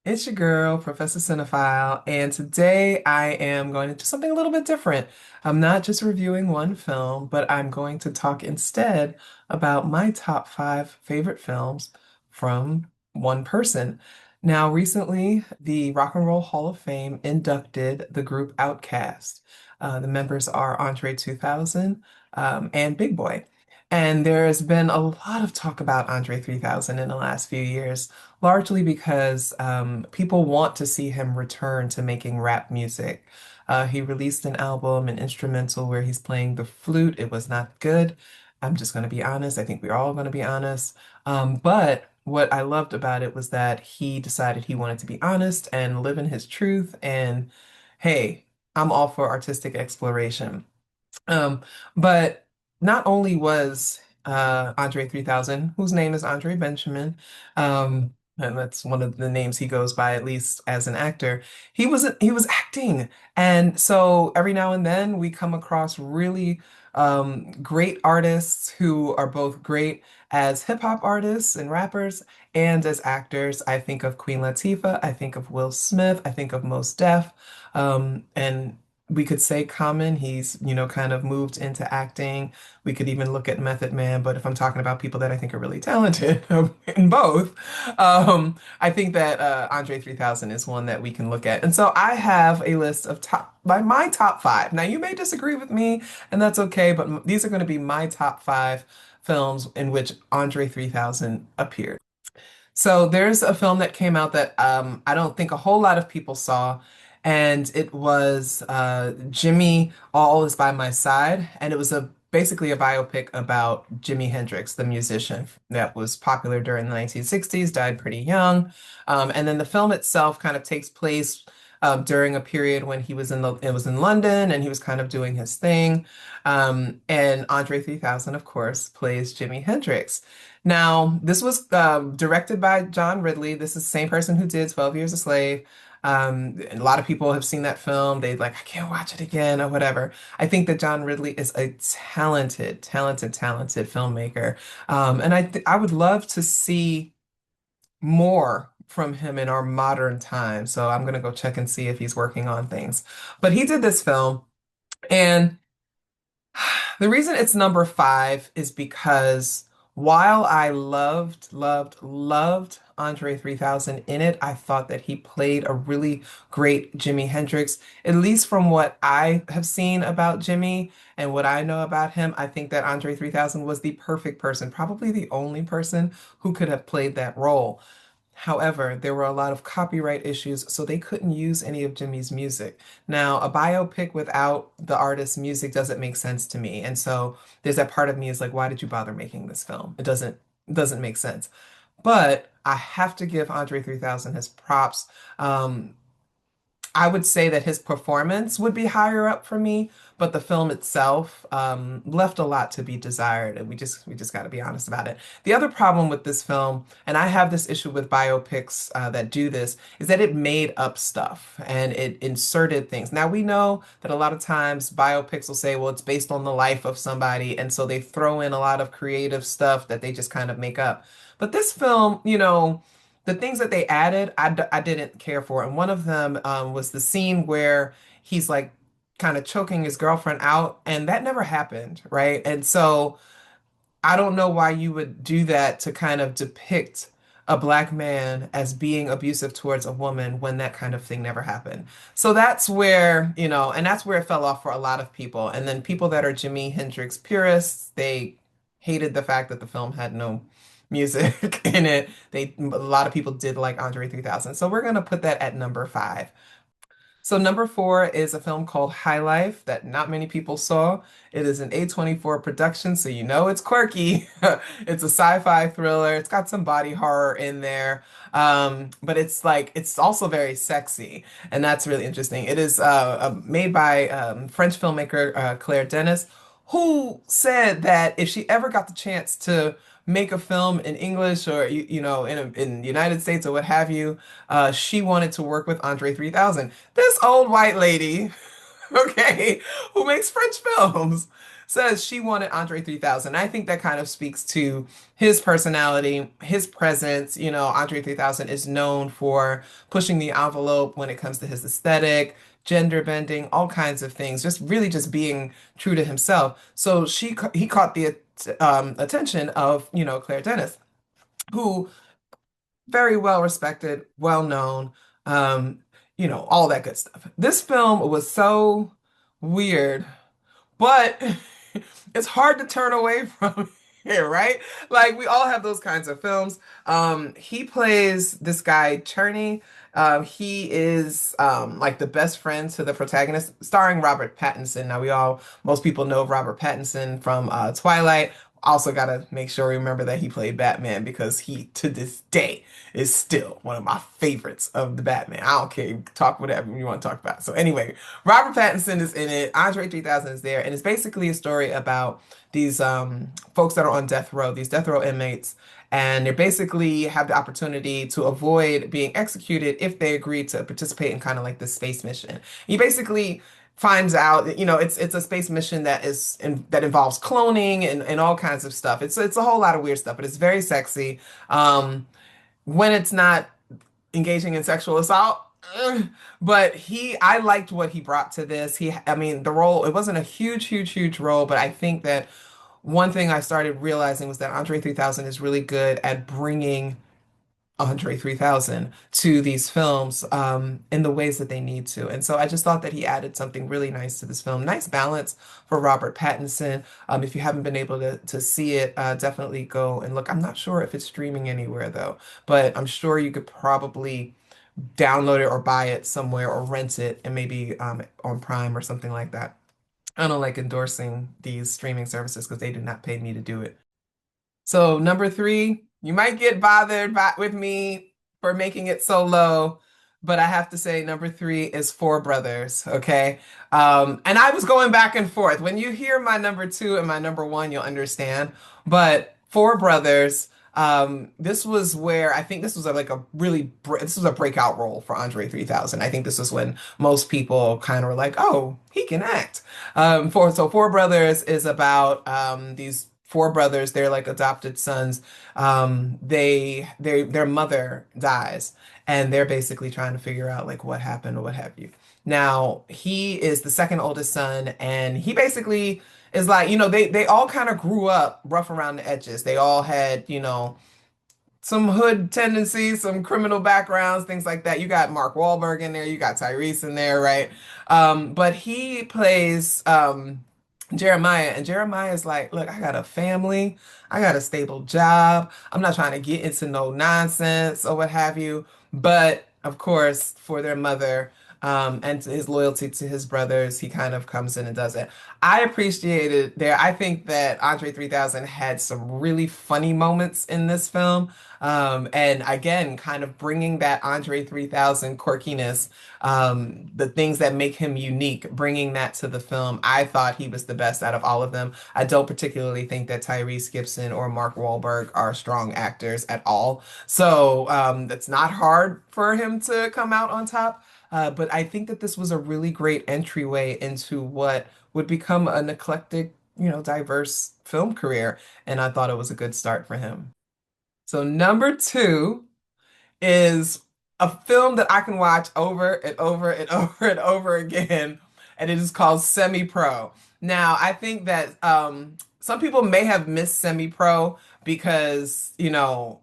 It's your girl, Professor Cinephile, and today I am going to do something a little bit different. I'm not just reviewing one film, but I'm going to talk instead about my top five favorite films from one person. Now, recently, the Rock and Roll Hall of Fame inducted the group Outkast. The members are Andre 2000, and Big Boy. And there's been a lot of talk about Andre 3000 in the last few years largely because people want to see him return to making rap music. He released an album, an instrumental where he's playing the flute. It was not good. I'm just going to be honest. I think we're all going to be honest. But what I loved about it was that he decided he wanted to be honest and live in his truth. And hey, I'm all for artistic exploration. Um, but not only was Andre 3000, whose name is Andre Benjamin, and that's one of the names he goes by, at least as an actor, he was acting. And so every now and then we come across really great artists who are both great as hip hop artists and rappers and as actors. I think of Queen Latifah, I think of Will Smith, I think of Mos Def. And we could say Common, he's, kind of moved into acting. We could even look at Method Man, but if I'm talking about people that I think are really talented in both, I think that Andre 3000 is one that we can look at. And so I have a list of my top five. Now, you may disagree with me, and that's okay, but these are going to be my top five films in which Andre 3000 appeared. So there's a film that came out that I don't think a whole lot of people saw, and it was Jimmy All Is by My Side, and it was a basically a biopic about Jimi Hendrix, the musician that was popular during the 1960s, died pretty young, and then the film itself kind of takes place during a period when it was in London, and he was kind of doing his thing, and Andre 3000, of course, plays Jimi Hendrix. Now, this was directed by John Ridley. This is the same person who did 12 Years a Slave. And a lot of people have seen that film. They like, I can't watch it again or whatever. I think that John Ridley is a talented, talented, talented filmmaker. And I would love to see more from him in our modern time. So I'm gonna go check and see if he's working on things. But he did this film, and the reason it's number five is because while I loved, loved, loved Andre 3000 in it, I thought that he played a really great Jimi Hendrix. At least from what I have seen about Jimmy and what I know about him, I think that Andre 3000 was the perfect person, probably the only person who could have played that role. However, there were a lot of copyright issues, so they couldn't use any of Jimmy's music. Now, a biopic without the artist's music doesn't make sense to me. And so there's that part of me is like, why did you bother making this film? It doesn't make sense. But I have to give Andre 3000 his props. I would say that his performance would be higher up for me, but the film itself left a lot to be desired, and we just got to be honest about it. The other problem with this film, and I have this issue with biopics that do this, is that it made up stuff and it inserted things. Now we know that a lot of times biopics will say, well, it's based on the life of somebody, and so they throw in a lot of creative stuff that they just kind of make up. But this film, the things that they added, I didn't care for. And one of them was the scene where he's like kind of choking his girlfriend out, and that never happened, right? And so I don't know why you would do that to kind of depict a black man as being abusive towards a woman when that kind of thing never happened. So that's where, and that's where it fell off for a lot of people. And then people that are Jimi Hendrix purists, they hated the fact that the film had no music in it. A lot of people did like Andre 3000. So we're going to put that at number five. So number four is a film called High Life that not many people saw. It is an A24 production, so you know it's quirky. It's a sci-fi thriller. It's got some body horror in there. But it's also very sexy, and that's really interesting. It is made by French filmmaker Claire Denis, who said that if she ever got the chance to make a film in English or in the United States or what have you, she wanted to work with Andre 3000. This old white lady, okay, who makes French films. says she wanted Andre 3000. I think that kind of speaks to his personality, his presence. You know, Andre 3000 is known for pushing the envelope when it comes to his aesthetic, gender bending, all kinds of things, just really just being true to himself. So he caught the attention of, you know, Claire Dennis, who very well respected, well known, um, you know, all that good stuff. This film was so weird, but it's hard to turn away from it, right? Like we all have those kinds of films. He plays this guy Cherney. He is like the best friend to the protagonist, starring Robert Pattinson. Now most people know Robert Pattinson from Twilight. Also got to make sure we remember that he played Batman because he, to this day, is still one of my favorites of the Batman. I don't care, you can talk whatever you want to talk about. So anyway, Robert Pattinson is in it. Andre 3000 is there, and it's basically a story about these folks that are on death row, these death row inmates, and they basically have the opportunity to avoid being executed if they agree to participate in kind of like this space mission. He basically finds out that, you know, it's a space mission that involves cloning and all kinds of stuff. It's a whole lot of weird stuff, but it's very sexy. When it's not engaging in sexual assault. But I liked what he brought to this. I mean, the role, it wasn't a huge role, but I think that one thing I started realizing was that Andre 3000 is really good at bringing Andre 3000 to these films in the ways that they need to. And so I just thought that he added something really nice to this film. Nice balance for Robert Pattinson. If you haven't been able to see it, definitely go and look. I'm not sure if it's streaming anywhere though, but I'm sure you could probably download it or buy it somewhere or rent it and maybe on Prime or something like that. I don't like endorsing these streaming services because they do not pay me to do it. So number three, you might get bothered with me for making it so low, but I have to say number three is Four Brothers. Okay. And I was going back and forth. When you hear my number two and my number one, you'll understand. But Four Brothers, this was where I think this was this was a breakout role for Andre 3000. I think this is when most people kind of were like, oh, he can act. Four Brothers is about these four brothers. They're like adopted sons. Their mother dies, and they're basically trying to figure out like what happened or what have you. Now he is the second oldest son, and he basically is like, you know, they all kind of grew up rough around the edges. They all had, you know, some hood tendencies, some criminal backgrounds, things like that. You got Mark Wahlberg in there, you got Tyrese in there, right? But he plays Jeremiah, and Jeremiah is like, look, I got a family, I got a stable job. I'm not trying to get into no nonsense or what have you. But of course, for their mother, and to his loyalty to his brothers, he kind of comes in and does it. I appreciated there. I think that Andre 3000 had some really funny moments in this film. And again, kind of bringing that Andre 3000 quirkiness, the things that make him unique, bringing that to the film. I thought he was the best out of all of them. I don't particularly think that Tyrese Gibson or Mark Wahlberg are strong actors at all. So it's not hard for him to come out on top. But I think that this was a really great entryway into what would become an eclectic, you know, diverse film career. And I thought it was a good start for him. So number two is a film that I can watch over and over and over and over again, and it is called Semi-Pro. Now, I think that some people may have missed Semi-Pro because, you know,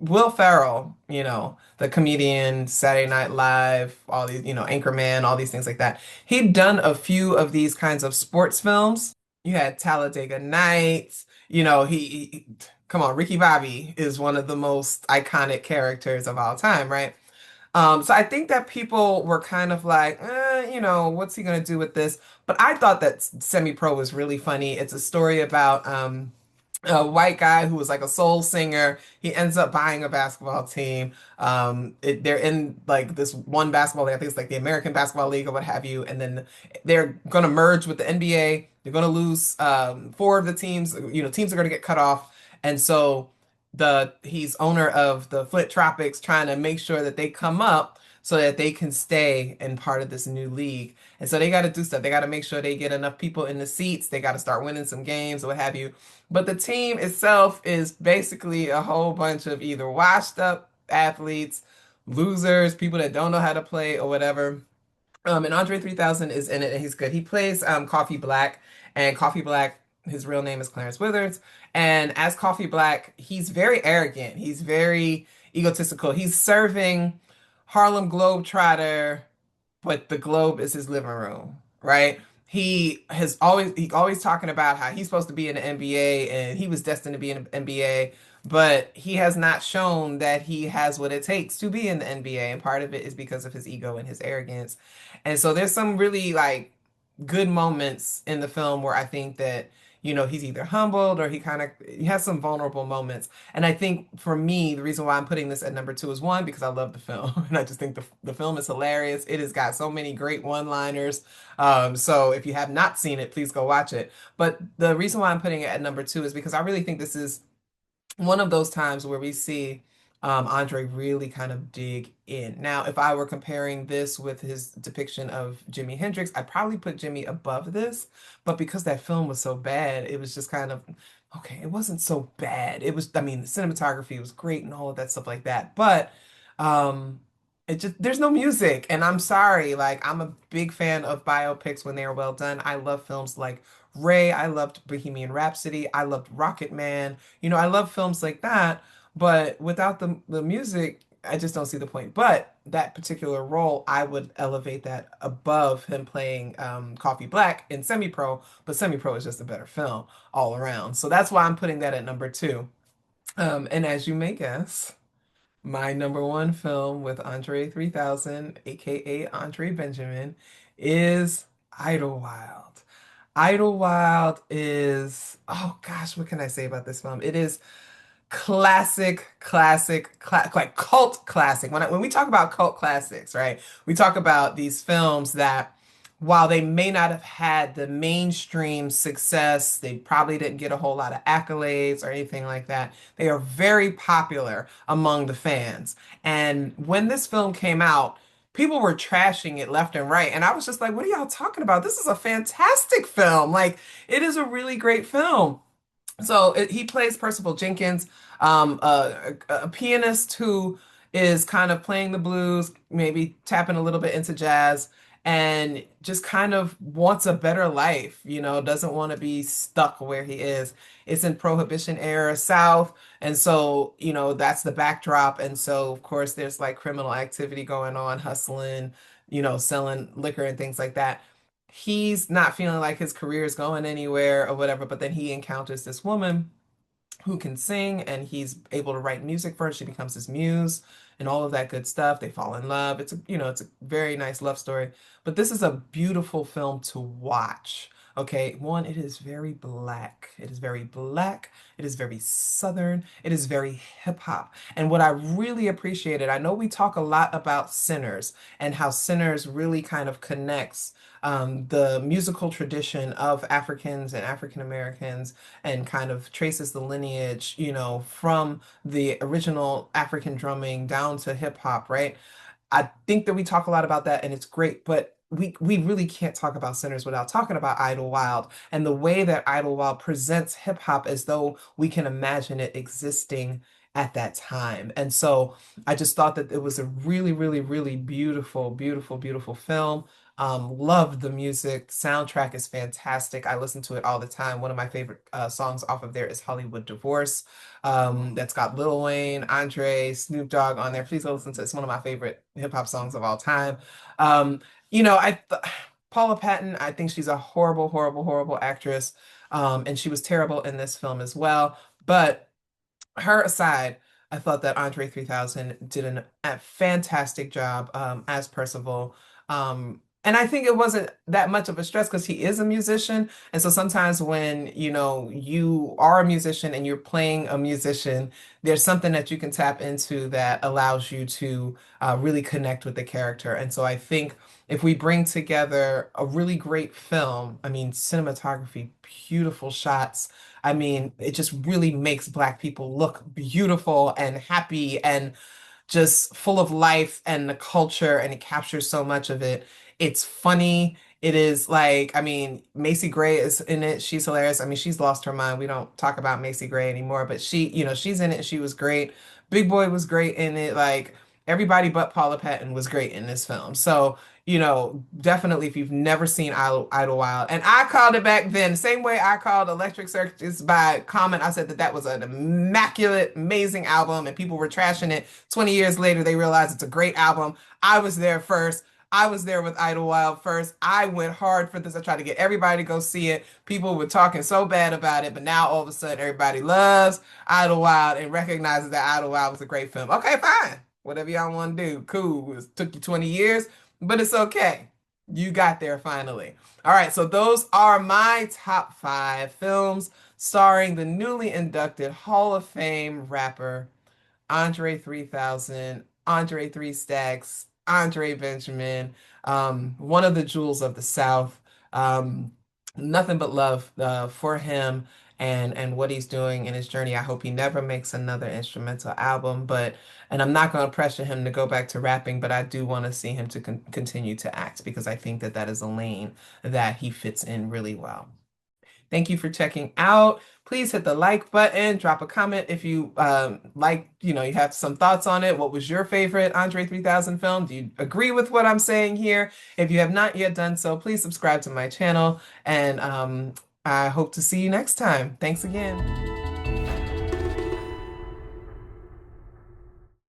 Will Ferrell, you know, the comedian, Saturday Night Live, all these, you know, Anchorman, all these things like that. He'd done a few of these kinds of sports films. You had Talladega Nights, you know, come on, Ricky Bobby is one of the most iconic characters of all time, right? So I think that people were kind of like, you know, what's he gonna do with this? But I thought that Semi-Pro was really funny. It's a story about a white guy who was like a soul singer. He ends up buying a basketball team. They're in like this one basketball league. I think it's like the American Basketball League or what have you. And then they're going to merge with the NBA. They're going to lose four of the teams. You know, teams are going to get cut off. And so he's owner of the Flint Tropics, trying to make sure that they come up so that they can stay in part of this new league. And so they got to do stuff. They got to make sure they get enough people in the seats. They got to start winning some games or what have you. But the team itself is basically a whole bunch of either washed up athletes, losers, people that don't know how to play or whatever. And Andre 3000 is in it and he's good. He plays Coffee Black, and Coffee Black, his real name is Clarence Withers. And as Coffee Black, he's very arrogant. He's very egotistical. He's serving Harlem Globetrotter, but the Globe is his living room, right? He always talking about how he's supposed to be in the NBA and he was destined to be in the NBA, but he has not shown that he has what it takes to be in the NBA. And part of it is because of his ego and his arrogance. And so there's some really like good moments in the film where I think that, he's either humbled or he has some vulnerable moments. And I think for me, the reason why I'm putting this at number two is one, because I love the film. And I just think the film is hilarious. It has got so many great one-liners. So if you have not seen it, please go watch it. But the reason why I'm putting it at number two is because I really think this is one of those times where we see Andre really kind of dig in. Now, if I were comparing this with his depiction of Jimi Hendrix, I'd probably put Jimmy above this. But because that film was so bad, it was just kind of, okay, it wasn't so bad. It was, I mean, the cinematography was great and all of that stuff like that. But um, there's no music. And I'm sorry, like, I'm a big fan of biopics when they are well done. I love films like Ray. I loved Bohemian Rhapsody. I loved Rocket Man. I love films like that, but without the music, I just don't see the point. But that particular role, I would elevate that above him playing Coffee Black in Semi-Pro, but Semi-Pro is just a better film all around. So that's why I'm putting that at number two. And as you may guess, my number one film with Andre 3000, aka Andre Benjamin, is Idlewild. Idlewild is, oh gosh, what can I say about this film? It is like cult classic. When we talk about cult classics, right? We talk about these films that, while they may not have had the mainstream success, they probably didn't get a whole lot of accolades or anything like that. They are very popular among the fans. And when this film came out, people were trashing it left and right. And I was just like, what are y'all talking about? This is a fantastic film. Like, it is a really great film. So he plays Percival Jenkins, a pianist who is kind of playing the blues, maybe tapping a little bit into jazz, and just kind of wants a better life, doesn't want to be stuck where he is. It's in Prohibition era South, and so, that's the backdrop. And so, of course, there's like criminal activity going on, hustling, selling liquor and things like that. He's not feeling like his career is going anywhere or whatever, but then he encounters this woman who can sing, and he's able to write music for her. She becomes his muse and all of that good stuff. They fall in love. It's a very nice love story. But this is a beautiful film to watch. Okay, one, it is very black. It is very black. It is very Southern. It is very hip hop. And what I really appreciated, I know we talk a lot about Sinners and how Sinners really kind of connects the musical tradition of Africans and African Americans, and kind of traces the lineage, from the original African drumming down to hip hop, right? I think that we talk a lot about that and it's great, but we really can't talk about Sinners without talking about Idlewild and the way that Idlewild presents hip hop as though we can imagine it existing at that time. And so I just thought that it was a really, really, really beautiful, beautiful, beautiful film. Loved the music. Soundtrack is fantastic. I listen to it all the time. One of my favorite songs off of there is Hollywood Divorce. That's got Lil Wayne, Andre, Snoop Dogg on there. Please go listen to it. It's one of my favorite hip hop songs of all time. Um, Paula Patton, I think she's a horrible, horrible, horrible actress. And she was terrible in this film as well. But her aside, I thought that Andre 3000 did a fantastic job as Percival. And I think it wasn't that much of a stress because he is a musician. And so sometimes when, you are a musician and you're playing a musician, there's something that you can tap into that allows you to really connect with the character. And so I think if we bring together a really great film, I mean, cinematography, beautiful shots, I mean, it just really makes Black people look beautiful and happy. And just full of life and the culture, and it captures so much of it. It's funny. It is like, I mean, Macy Gray is in it. She's hilarious. I mean, she's lost her mind. We don't talk about Macy Gray anymore, but she's in it and she was great. Big Boy was great in it. Like everybody but Paula Patton was great in this film. So, definitely if you've never seen Idlewild, and I called it back then, same way I called Electric Circus by comment. I said that that was an immaculate, amazing album, and people were trashing it. 20 years later, they realized it's a great album. I was there first. I was there with Idlewild first. I went hard for this. I tried to get everybody to go see it. People were talking so bad about it, but now all of a sudden everybody loves Idlewild and recognizes that Idlewild was a great film. Okay, fine. Whatever y'all want to do. Cool. It took you 20 years, but it's okay. You got there finally. All right, so those are my top five films starring the newly inducted Hall of Fame rapper Andre 3000, Andre Three Stacks, Andre Benjamin, one of the jewels of the South. Um, Nothing but love for him and what he's doing in his journey. I hope he never makes another instrumental album, and I'm not going to pressure him to go back to rapping, but I do want to see him to continue to act because I think that that is a lane that he fits in really well. Thank you for checking out. Please hit the like button, drop a comment if you you have some thoughts on it. What was your favorite Andre 3000 film? Do you agree with what I'm saying here? If you have not yet done so, please subscribe to my channel, and I hope to see you next time. Thanks again.